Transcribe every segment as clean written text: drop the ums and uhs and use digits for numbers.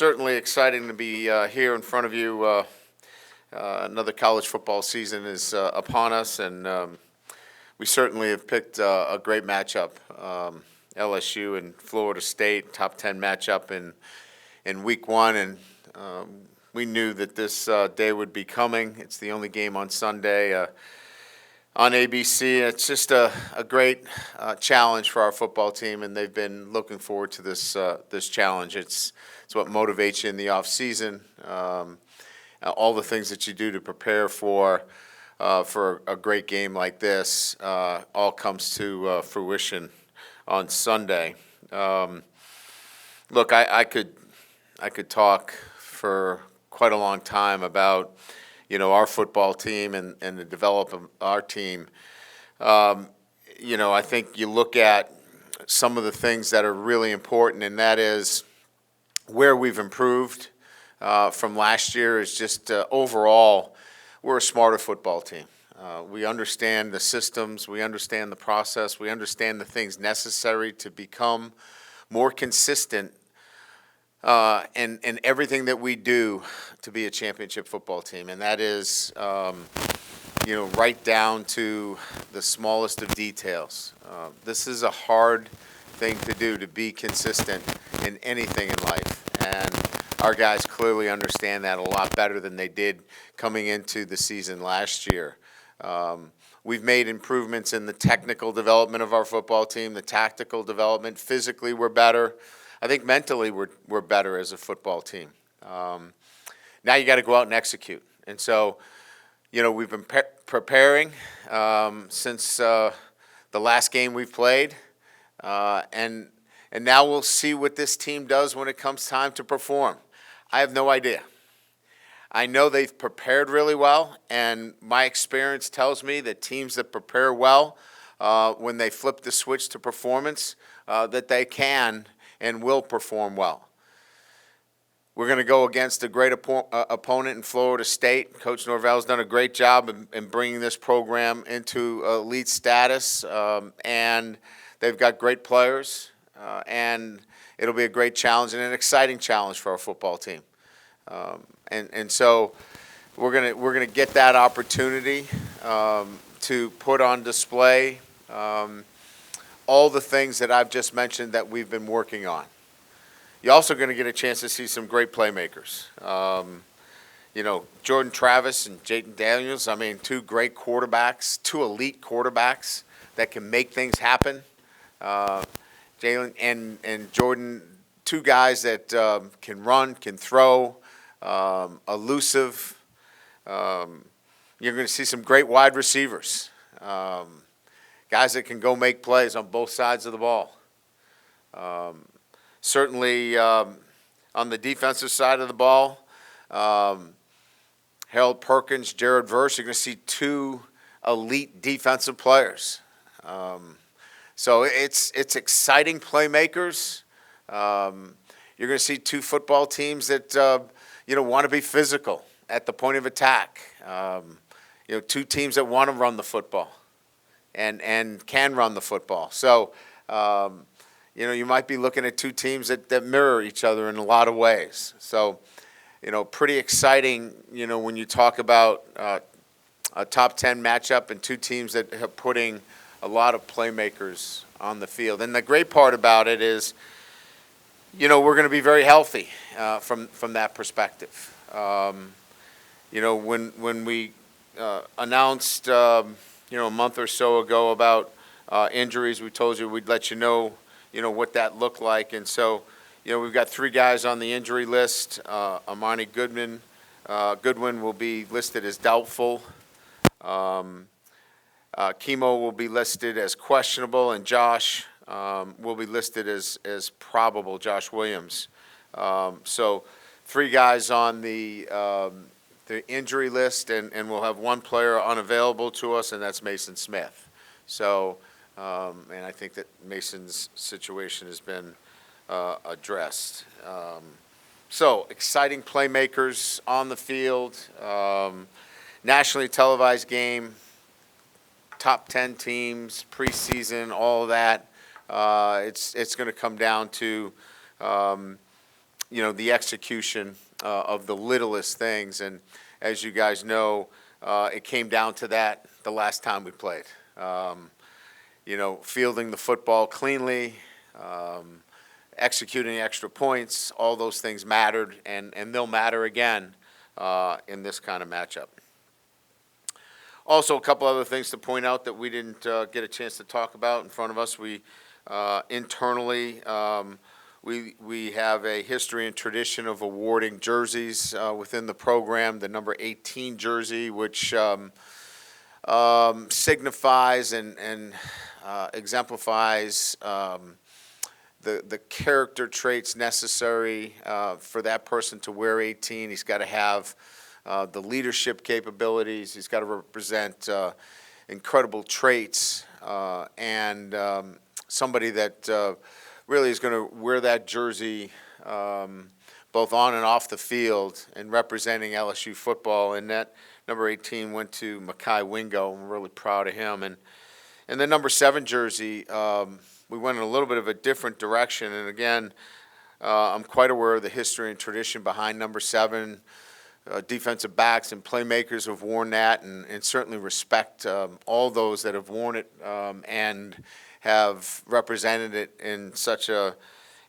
certainly exciting to be here in front of you. Another college football season is upon us, and we certainly have picked a great matchup. LSU and Florida State, top 10 matchup in week one, and we knew that this day would be coming. It's the only game on Sunday on ABC. It's just a great challenge for our football team, and they've been looking forward to this challenge. It's what motivates you in the off season. All the things that you do to prepare for a great game like this all comes to fruition on Sunday. Look, I could talk for quite a long time about our football team and the development of our team. I think you look at some of the things that are really important, and that is where we've improved from last year is just overall, we're a smarter football team. We understand the systems, we understand the process, we understand the things necessary to become more consistent in everything that we do to be a championship football team. And that is, right down to the smallest of details. This is a hard thing to do, to be consistent in anything in life. And our guys clearly understand that a lot better than they did coming into the season last year. We've made improvements in the technical development of our football team, the tactical development. Physically, we're better. I think mentally, we're better as a football team. Now you got to go out and execute. And so, we've been preparing since the last game we've played, and now we'll see what this team does when it comes time to perform. I have no idea. I know they've prepared really well, and my experience tells me that teams that prepare well, when they flip the switch to performance, that they can and will perform well. We're going to go against a great opponent in Florida State. Coach Norvell's done a great job in bringing this program into elite status, and they've got great players, and it'll be a great challenge and an exciting challenge for our football team. And so we're gonna get that opportunity to put on display all the things that I've just mentioned that we've been working on. You're also going to get a chance to see some great playmakers. Jordan Travis and Jayden Daniels, two great quarterbacks, two elite quarterbacks that can make things happen. Jalen and Jordan, two guys that can run, can throw, elusive. You're going to see some great wide receivers, guys that can go make plays on both sides of the ball. Certainly on the defensive side of the ball, Harold Perkins, Jared Verse, you're going to see two elite defensive players. So it's exciting playmakers. You're going to see two football teams that want to be physical at the point of attack. Two teams that want to run the football and can run the football. So you might be looking at two teams that mirror each other in a lot of ways. So pretty exciting. When you talk about a top 10 matchup and two teams that are putting a lot of playmakers on the field. And the great part about it is, we're going to be very healthy from that perspective. When we announced, a month or so ago about injuries, we told you we'd let you know, what that looked like. And so, we've got three guys on the injury list. Amani Goodwin will be listed as doubtful. Chemo will be listed as questionable, and Josh will be listed as probable, Josh Williams. So three guys on the injury list, and we'll have one player unavailable to us, and that's Mason Smith. So, and I think that Mason's situation has been addressed. So exciting playmakers on the field, nationally televised game, top 10 teams, preseason, all of that. It's going to come down to the execution of the littlest things. And as you guys know, it came down to that the last time we played. Fielding the football cleanly, executing extra points, all those things mattered, and they'll matter again in this kind of matchup. Also, a couple other things to point out that we didn't get a chance to talk about in front of us. We internally, we have a history and tradition of awarding jerseys within the program. The number 18 jersey, which signifies and exemplifies the character traits necessary for that person to wear 18. He's got to have the leadership capabilities. He's got to represent incredible traits and somebody that really is going to wear that jersey both on and off the field and representing LSU football. And that number 18 went to Mekhi Wingo. I'm really proud of him. And the number 7 jersey, we went in a little bit of a different direction. And again, I'm quite aware of the history and tradition behind number 7. Defensive backs and playmakers have worn that, and certainly respect all those that have worn it and have represented it in such a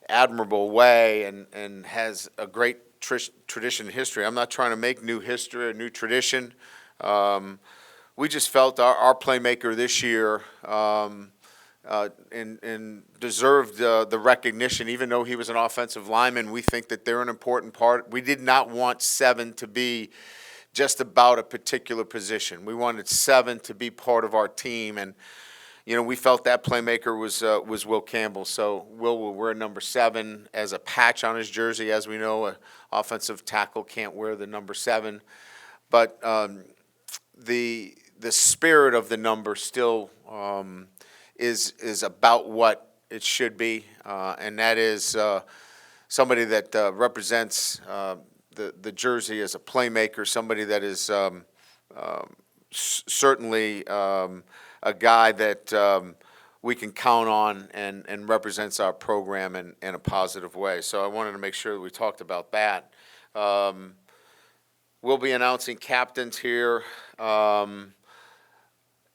admirable way and has a great tradition and history. I'm not trying to make new history or new tradition. We just felt our playmaker this year and deserved the recognition. Even though he was an offensive lineman, we think that they're an important part. We did not want 7 to be just about a particular position. We wanted 7 to be part of our team, and we felt that playmaker was Will Campbell. So will wear number 7 as a patch on his jersey. As we know, an offensive tackle can't wear the number 7, but the spirit of the number still is about what it should be, and that is somebody that represents the jersey as a playmaker, somebody that is certainly a guy that we can count on and represents our program in a positive way. So I wanted to make sure that we talked about that. We'll be announcing captains here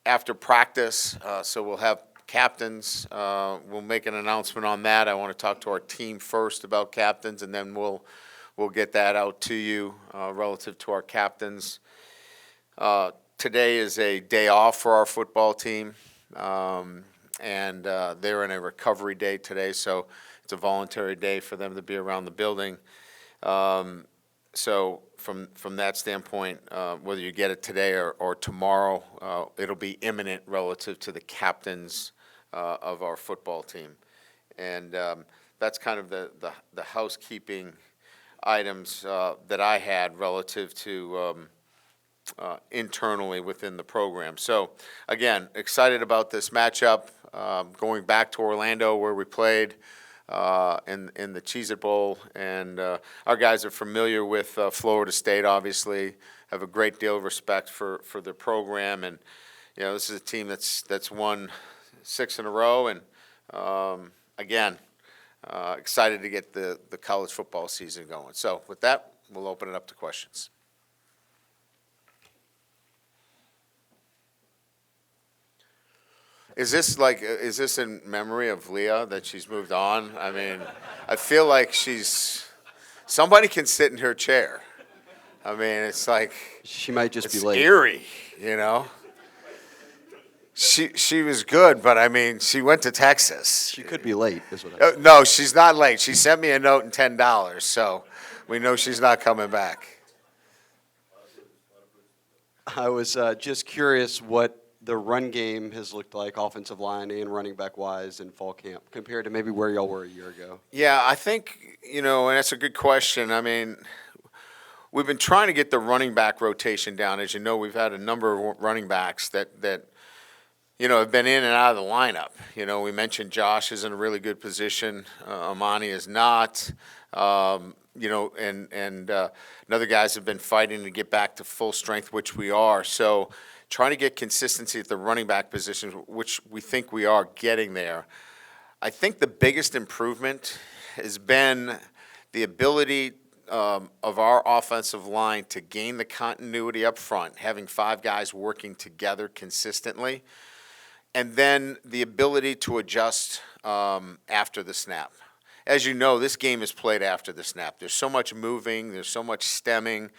after practice, so we'll have captains. We'll make an announcement on that. I want to talk to our team first about captains, and then we'll get that out to you relative to our captains. Today is a day off for our football team, and they're in a recovery day today, so it's a voluntary day for them to be around the building. So from that standpoint, whether you get it today or tomorrow, it'll be imminent relative to the captains of our football team. And that's kind of the housekeeping items that I had relative to internally within the program. So again, excited about this matchup, going back to Orlando where we played in the Cheez-It Bowl, and our guys are familiar with Florida State, obviously, have a great deal of respect for their program, and this is a team that's won 6 in a row, and again, excited to get the college football season going. So with that, we'll open it up to questions. Is this in memory of Leah that she's moved on? I mean, I feel like somebody can sit in her chair. I mean, it's like she might just be late. Eerie, She was good, but I mean, she went to Texas. She could be late, is what I No, she's not late. She sent me a note and $10, so we know she's not coming back. I was just curious what the run game has looked like, offensive line and running back wise, in fall camp compared to maybe where y'all were a year ago. Yeah, I think and that's a good question. I mean, we've been trying to get the running back rotation down. As you know, we've had a number of running backs that have been in and out of the lineup. We mentioned Josh is in a really good position. Amani is not. And other guys have been fighting to get back to full strength, which we are. So trying to get consistency at the running back position, which we think we are getting there. I think the biggest improvement has been the ability of our offensive line to gain the continuity up front, having 5 guys working together consistently, and then the ability to adjust after the snap. As you know, this game is played after the snap. There's so much moving, there's so much stemming.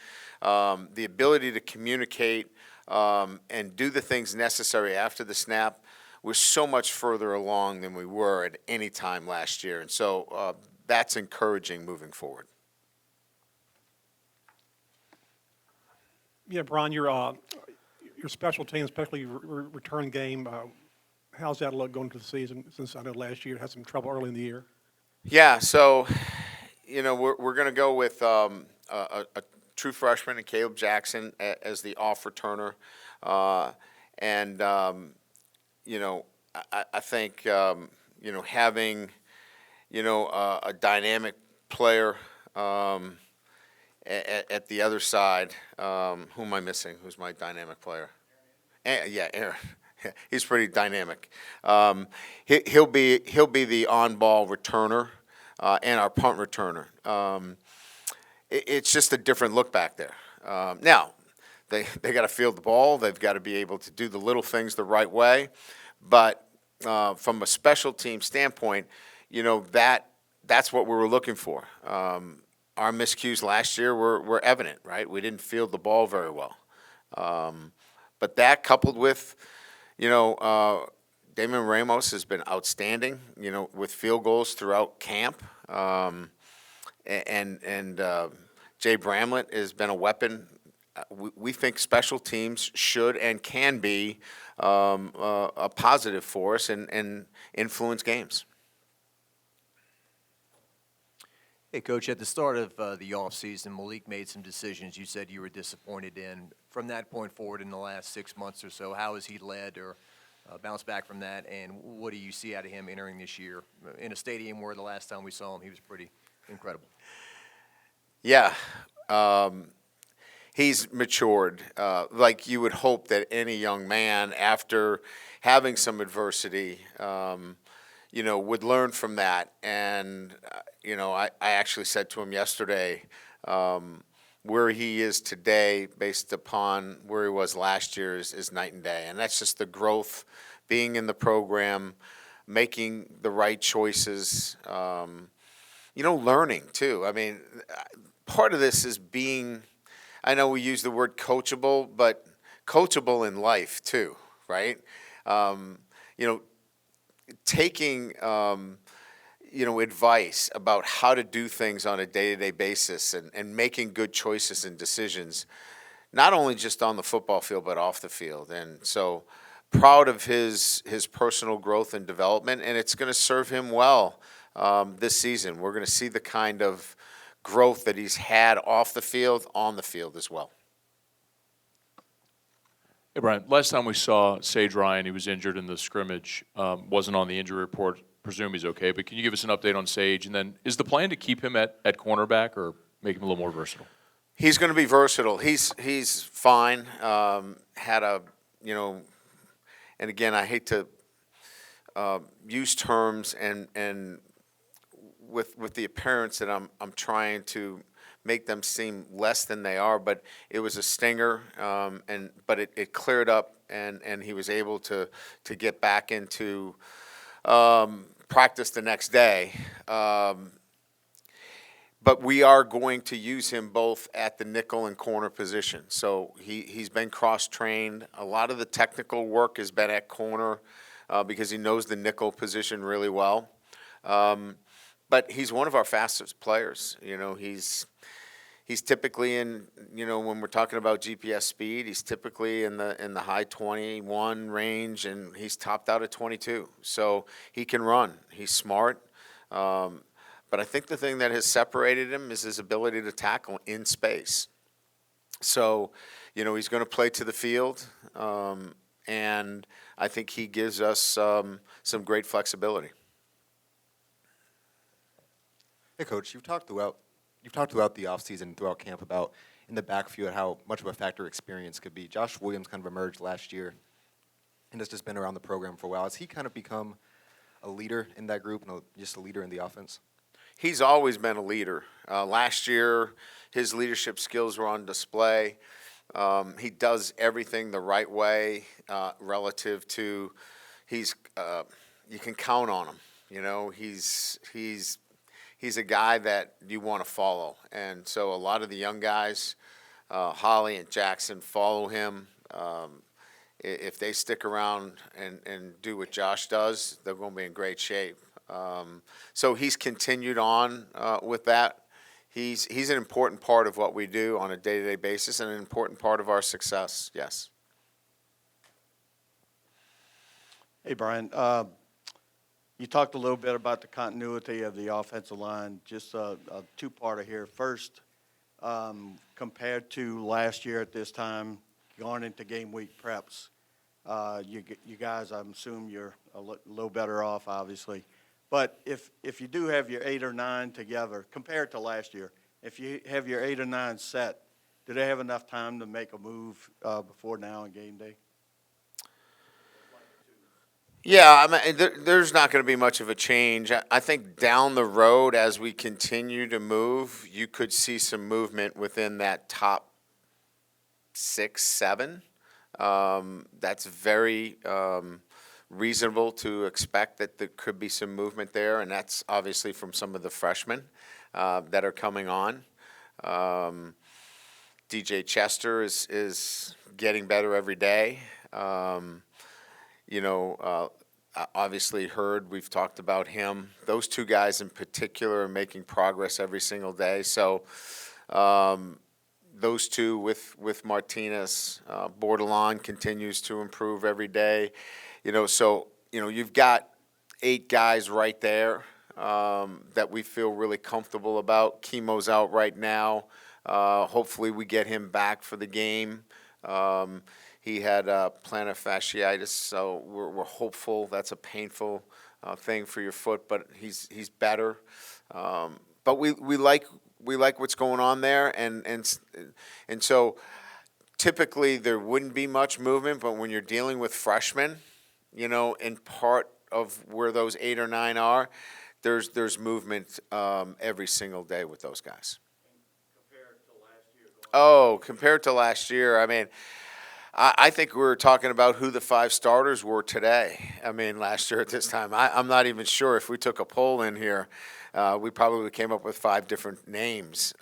The ability to communicate and do the things necessary after the snap, we're so much further along than we were at any time last year. And so that's encouraging moving forward. Yeah, Brian, your special team, especially your return game, how's that look going into the season? Since I know last year it had some trouble early in the year. Yeah, so, we're going to go with a true freshman and Caleb Jackson as the off returner. And I think, having, a dynamic player at the other side. Who am I missing? Who's my dynamic player? Yeah, Aaron. He's pretty dynamic. He'll be the on-ball returner and our punt returner. It's just a different look back there. Now, they got to field the ball. They've got to be able to do the little things the right way. But from a special team standpoint, that's what we were looking for. Our miscues last year were evident, right? We didn't field the ball very well. But that coupled with, Damon Ramos has been outstanding, with field goals throughout camp. And Jay Bramlett has been a weapon. We think special teams should and can be a positive for us and influence games. Hey, Coach, at the start of the offseason, Malik made some decisions you said you were disappointed in. From that point forward in the last 6 months or so, how has he led or bounced back from that, and what do you see out of him entering this year in a stadium where the last time we saw him he was pretty incredible? Yeah. He's matured, like you would hope that any young man, after having some adversity, would learn from that. And, I actually said to him yesterday, where he is today based upon where he was last year is night and day. And that's just the growth, being in the program, making the right choices, learning too. I mean, part of this is being, I know we use the word coachable, but coachable in life too, right? Taking advice about how to do things on a day-to-day basis and making good choices and decisions, not only just on the football field but off the field. And so proud of his personal growth and development, and it's going to serve him well this season. We're going to see the kind of growth that he's had off the field, on the field as well. Hey, Brian, last time we saw Sage Ryan, he was injured in the scrimmage, wasn't on the injury report. Presume he's okay, but can you give us an update on Sage? And then is the plan to keep him at cornerback or make him a little more versatile? He's going to be versatile. He's fine. Had a, and again, I hate to use terms and with the appearance that I'm trying to make them seem less than they are, but it was a stinger, but it cleared up, and he was able to get back into practice the next day. But we are going to use him both at the nickel and corner position. So he's been cross-trained. A lot of the technical work has been at corner because he knows the nickel position really well. But he's one of our fastest players. He's typically in, when we're talking about GPS speed, he's typically in the high 21 range, and he's topped out at 22. So he can run. He's smart. But I think the thing that has separated him is his ability to tackle in space. So, he's going to play to the field, and I think he gives us some great flexibility. Hey, Coach, you've talked throughout the offseason, throughout camp, about in the backfield how much of a factor experience could be. Josh Williams kind of emerged last year and has just been around the program for a while. Has he kind of become a leader in that group and just a leader in the offense? he's always been a leader. Last year, his leadership skills were on display. He does everything the right way relative to you can count on him. You know, he's a guy that you want to follow, and so a lot of the young guys, Holly and Jackson, follow him. If they stick around and do what Josh does, they're going to be in great shape. So he's continued on with that. He's an important part of what we do on a day-to-day basis and an important part of our success, yes. Hey, Brian. You talked a little bit about the continuity of the offensive line. Just a two-parter here. First, compared to last year at this time, going into game week preps, you guys, I assume you're a little better off, obviously. But if you do have your 8 or 9 together, compared to last year, if you have your 8 or 9 set, do they have enough time to make a move before now on game day? Yeah, I mean, there's not going to be much of a change. I think down the road, as we continue to move, you could see some movement within that top 6, 7. That's very reasonable to expect that there could be some movement there, and that's obviously from some of the freshmen that are coming on. DJ Chester is getting better every day. Obviously Hurd, we've talked about him. Those two guys in particular are making progress every single day. So those two with Martinez, Bordelon continues to improve every day. You've got 8 guys right there that we feel really comfortable about. Chemo's out right now. Hopefully we get him back for the game. He had plantar fasciitis, so we're hopeful. That's a painful thing for your foot, but he's better. But we like what's going on there, and so typically there wouldn't be much movement, but when you're dealing with freshmen, in part of where those 8 or 9 are, there's movement every single day with those guys. Compared to last year, I mean, I think we were talking about who the 5 starters were today. I mean, last year at this time, I'm not even sure if we took a poll in here, we probably came up with 5 different names.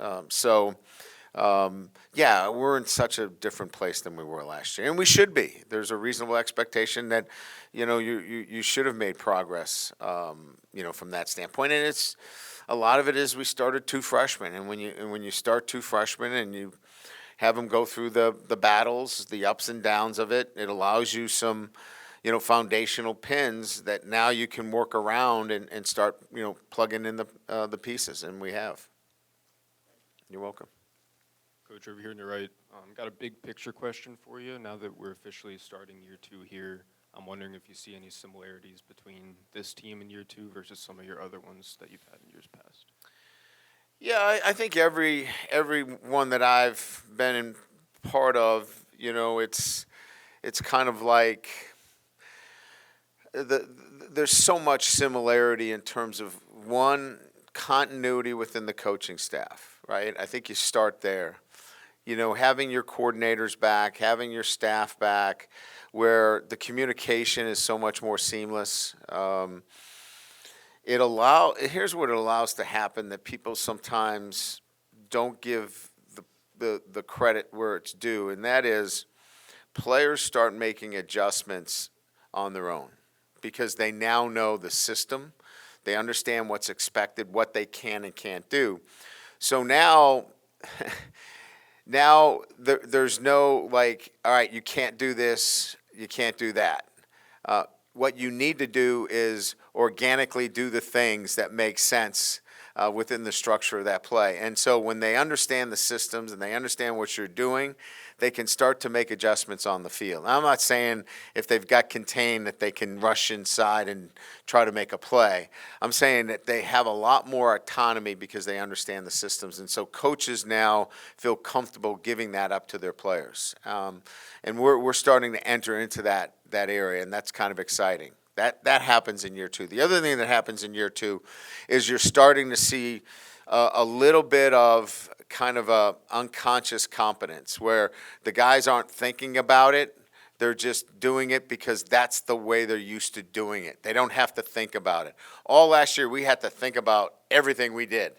Yeah, we're in such a different place than we were last year, and we should be. There's a reasonable expectation that, you should have made progress, from that standpoint. And a lot of it is we started 2 freshmen, and when you start 2 freshmen and you have them go through the battles, the ups and downs of it, it allows you some, foundational pins that now you can work around and start, plugging in the pieces, and we have. You're welcome. Coach, over here on the right, got a big picture question for you. Now that we're officially starting year 2 here, I'm wondering if you see any similarities between this team in year 2 versus some of your other ones that you've had in years past. Yeah, I think every one that I've been in part of, it's kind of like there's so much similarity in terms of, one, continuity within the coaching staff, right? I think you start there. Having your coordinators back, having your staff back, where the communication is so much more seamless. Here's what it allows to happen that people sometimes don't give the credit where it's due, and that is players start making adjustments on their own because they now know the system. They understand what's expected, what they can and can't do. So now there's no all right, you can't do this, you can't do that. What you need to do is organically do the things that make sense within the structure of that play. And so when they understand the systems and they understand what you're doing, they can start to make adjustments on the field. Now, I'm not saying if they've got contained that they can rush inside and try to make a play. I'm saying that they have a lot more autonomy because they understand the systems. And so coaches now feel comfortable giving that up to their players. And we're starting to enter into that area, and that's kind of exciting. That happens in year 2. The other thing that happens in year 2 is you're starting to see a little bit of kind of a unconscious competence where the guys aren't thinking about it. They're just doing it because that's the way they're used to doing it. They don't have to think about it. All last year, we had to think about everything we did,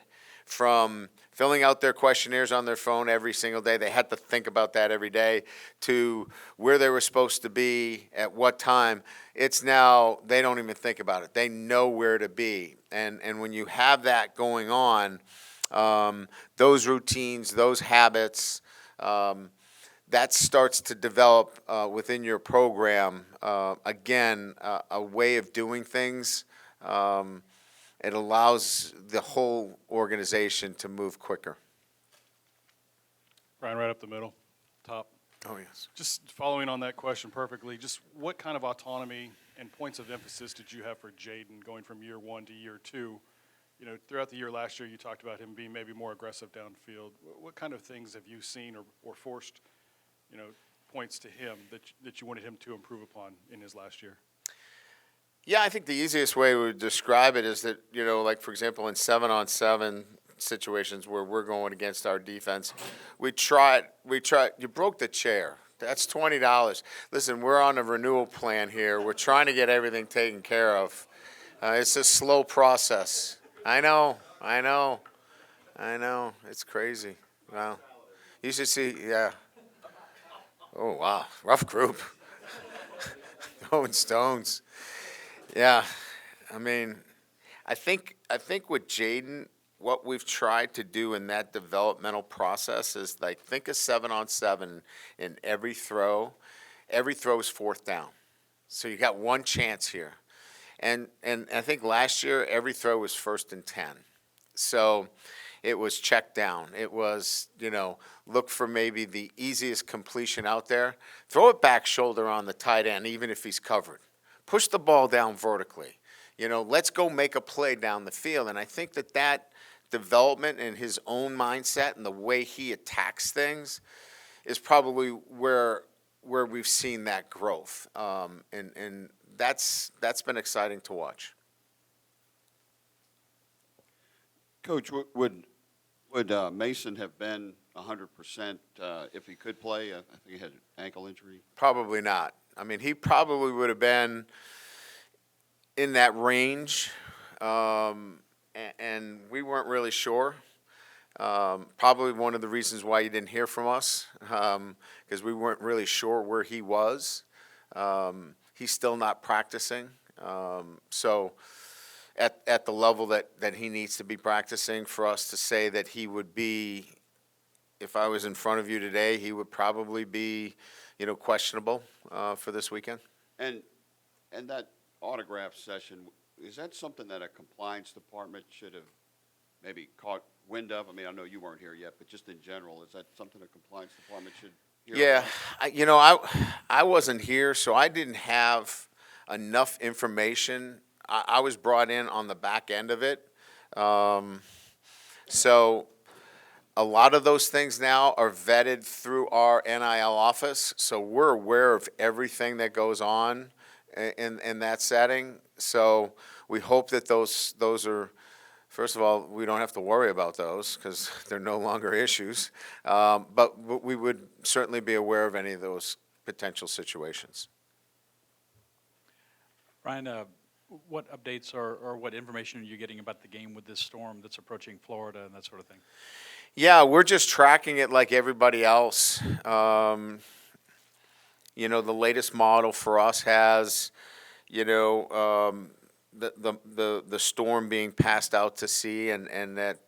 from filling out their questionnaires on their phone every single day. They had to think about that every day, to where they were supposed to be at what time. It's now, they don't even think about it. They know where to be. And when you have that going on, those routines, those habits, that starts to develop within your program, again, a way of doing things. It allows the whole organization to move quicker. Brian, right up the middle, top. Oh, yes. Just following on that question perfectly, just what kind of autonomy and points of emphasis did you have for Jaden going from year 1 to year 2? You know, throughout the year last year, you talked about him being maybe more aggressive downfield. What kind of things have you seen or forced, you know, points to him that you wanted him to improve upon in his last year? Yeah, I think the easiest way to describe it is that, you know, like, for example, in 7-on-7 situations where we're going against our defense, we tried, you broke the chair. That's $20. Listen, we're on a renewal plan here. We're trying to get everything taken care of. It's a slow process. I know. It's crazy. Wow. You should see, yeah. Oh, wow. Rough group. Throwing stones. Yeah. I mean, I think with Jaden, what we've tried to do in that developmental process is, like, think of 7-on-7 in every throw. Every throw is 4th down. So you got one chance here. And I think last year every throw was 1st and 10. So it was check down. It was, you know, look for maybe the easiest completion out there. Throw it back shoulder on the tight end, even if he's covered. Push the ball down vertically. You know, let's go make a play down the field. And I think that development in his own mindset and the way he attacks things is probably where we've seen that growth. And that's been exciting to watch. Coach, would Mason have been 100% if he could play? I think he had an ankle injury. Probably not. I mean, he probably would have been in that range, and we weren't really sure. Probably one of the reasons why you didn't hear from us, because we weren't really sure where he was. He's still not practicing. So at the level that he needs to be practicing, for us to say that he would be, if I was in front of you today, he would probably be, you know, questionable for this weekend. And that autograph session, is that something that a compliance department should have maybe caught wind of? I mean, I know you weren't here yet, but just in general, is that something a compliance department should hear Yeah, about? I wasn't here, so I didn't have enough information. I was brought in on the back end of it. So a lot of those things now are vetted through our NIL office, so we're aware of everything that goes on in that setting. So we hope that those are, first of all, we don't have to worry about those because they're no longer issues. But we would certainly be aware of any of those potential situations. Brian, what updates or what information are you getting about the game with this storm that's approaching Florida and that sort of thing? Yeah, we're just tracking it like everybody else. You know, the latest model for us has, you know, the storm being passed out to sea, and that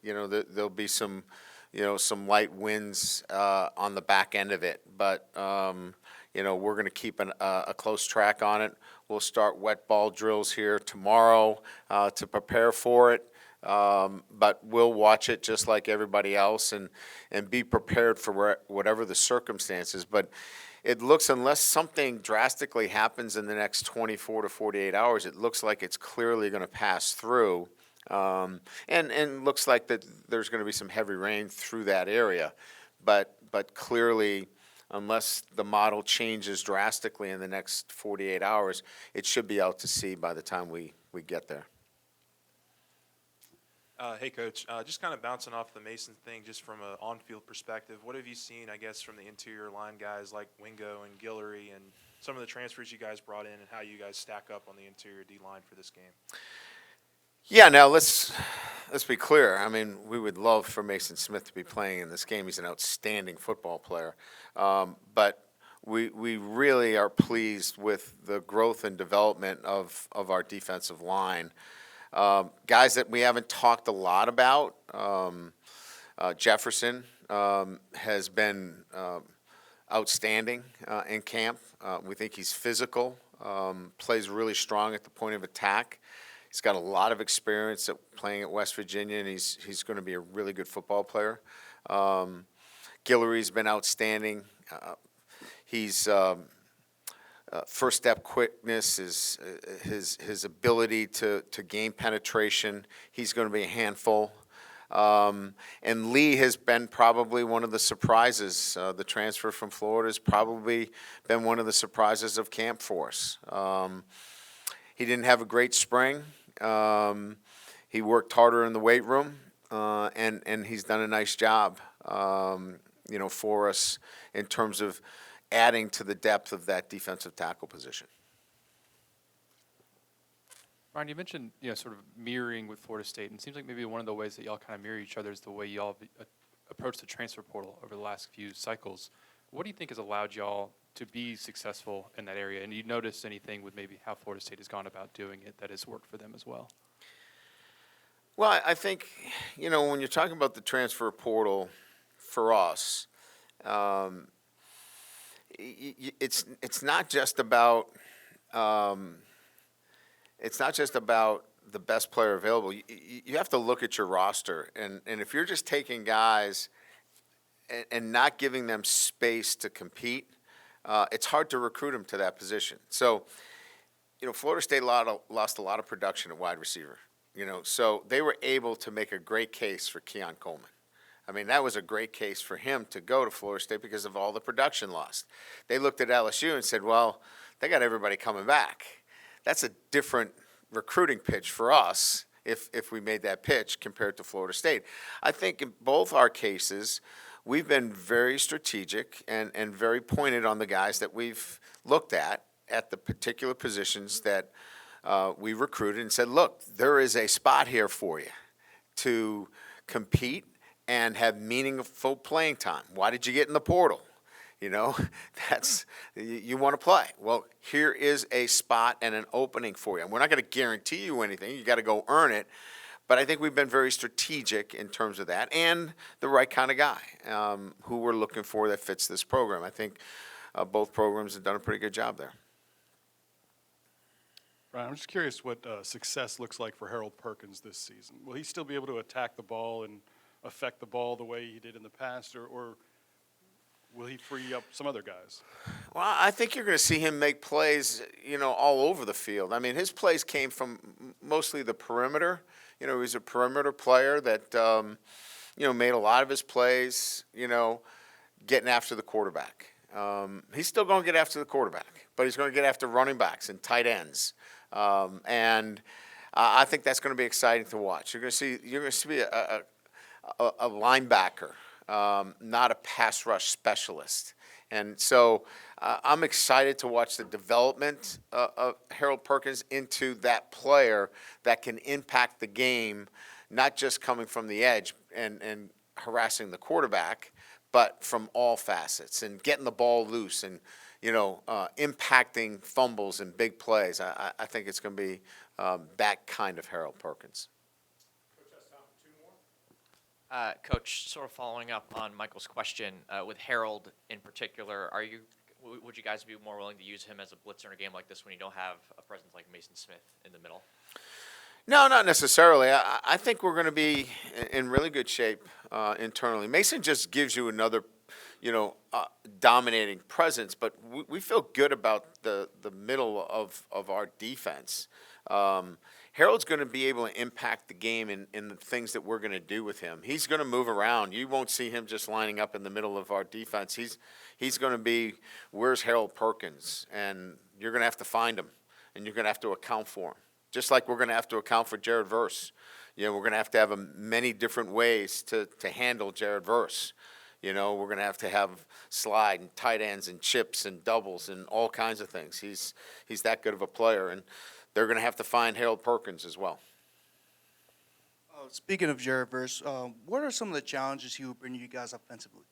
you know, there'll be some, you know, some light winds on the back end of it. But you know, we're going to keep a close track on it. We'll start wet ball drills here tomorrow to prepare for it. But we'll watch it just like everybody else and be prepared for whatever the circumstances. But it looks, unless something drastically happens in the next 24 to 48 hours, it looks like it's clearly going to pass through. And looks like that there's going to be some heavy rain through that area. But clearly, unless the model changes drastically in the next 48 hours, it should be out to sea by the time we get there. Hey, Coach. Just kind of bouncing off the Mason thing, just from an on-field perspective, what have you seen, I guess, from the interior line guys like Wingo and Guillory and some of the transfers you guys brought in and how you guys stack up on the interior D-line for this game? Yeah, now let's be clear. I mean, we would love for Mason Smith to be playing in this game. He's an outstanding football player. But we really are pleased with the growth and development of our defensive line. Guys that we haven't talked a lot about, Jefferson has been outstanding in camp. We think he's physical, plays really strong at the point of attack. He's got a lot of experience playing at West Virginia, and he's going to be a really good football player. Guillory's been outstanding. He's first step quickness, his ability to gain penetration. He's going to be a handful. And Lee has been probably one of the surprises. The transfer from Florida has probably been one of the surprises of camp for us. He didn't have a great spring. He worked harder in the weight room, and he's done a nice job, for us in terms of adding to the depth of that defensive tackle position. Ryan, you mentioned, sort of mirroring with Florida State, and it seems like maybe one of the ways that y'all kind of mirror each other is the way y'all approach the transfer portal over the last few cycles. What do you think has allowed y'all to be successful in that area? And do you notice anything with maybe how Florida State has gone about doing it that has worked for them as well? Well, I think, when you're talking about the transfer portal for us, it's not just about the best player available. You have to look at your roster, and if you're just taking guys and not giving them space to compete, it's hard to recruit them to that position. So, Florida State lost a lot of production at wide receiver. So they were able to make a great case for Keon Coleman. I mean, that was a great case for him to go to Florida State because of all the production lost. They looked at LSU and said, well, they got everybody coming back. That's a different recruiting pitch for us if we made that pitch compared to Florida State. I think in both our cases, we've been very strategic and very pointed on the guys that we've looked at the particular positions that we recruited and said, look, there is a spot here for you to compete and have meaningful playing time. Why did you get in the portal? That's you want to play. Well, here is a spot and an opening for you. And we're not going to guarantee you anything. You got to go earn it. But I think we've been very strategic in terms of that and the right kind of guy who we're looking for that fits this program. I think both programs have done a pretty good job there. Brian, I'm just curious what success looks like for Harold Perkins this season. Will he still be able to attack the ball and affect the ball the way he did in the past, or will he free up some other guys? Well, I think you're going to see him make plays, all over the field. I mean, his plays came from mostly the perimeter. He's a perimeter player that, made a lot of his plays, getting after the quarterback. He's still going to get after the quarterback, but he's going to get after running backs and tight ends. And I think that's going to be exciting to watch. You're going to see a linebacker, not a pass rush specialist. And so I'm excited to watch the development of Harold Perkins into that player that can impact the game, not just coming from the edge and harassing the quarterback, but from all facets and getting the ball loose and, impacting fumbles and big plays. I think it's going to be that kind of Harold Perkins. Coach, sort of following up on Michael's question, with Harold in particular, would you guys be more willing to use him as a blitzer in a game like this when you don't have a presence like Mason Smith in the middle? No, not necessarily. I think we're going to be in really good shape internally. Mason just gives you another, dominating presence, but we feel good about the middle of our defense. Harold's going to be able to impact the game in the things that we're going to do with him. He's going to move around. You won't see him just lining up in the middle of our defense. He's going to be, where's Harold Perkins? And you're going to have to find him, and you're going to have to account for him. Just like we're going to have to account for Jared Verse. We're going to have many different ways to handle Jared Verse. We're going to have slide and tight ends and chips and doubles and all kinds of things. He's that good of a player, and they're going to have to find Harold Perkins as well. Speaking of Jared Verse, what are some of the challenges he will bring you guys offensively?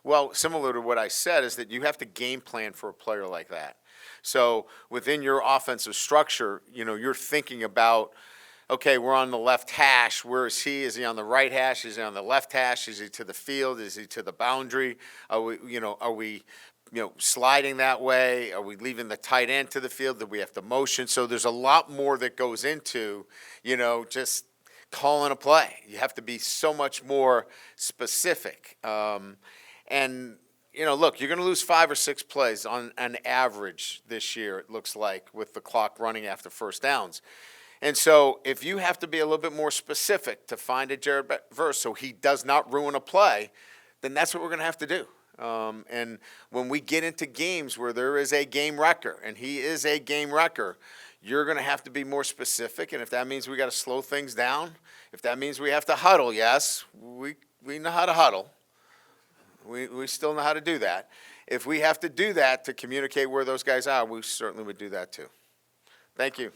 Well, similar to what I said, is that you have to game plan for a player like that. So within your offensive structure, you're thinking about, okay, we're on the left hash. Where is he? Is he on the right hash? Is he on the left hash? Is he to the field? Is he to the boundary? Are we sliding that way? Are we leaving the tight end to the field? Do we have to motion? So there's a lot more that goes into, just calling a play. You have to be so much more specific. And look, you're going to lose 5 or 6 plays on an average this year, it looks like, with the clock running after first downs. And so if you have to be a little bit more specific to find a Jared Verse so he does not ruin a play, then that's what we're going to have to do. And when we get into games where there is a game wrecker, and he is a game wrecker, you're going to have to be more specific. And if that means we got to slow things down, if that means we have to huddle, yes, we know how to huddle. We still know how to do that. If we have to do that to communicate where those guys are, we certainly would do that too. Thank you.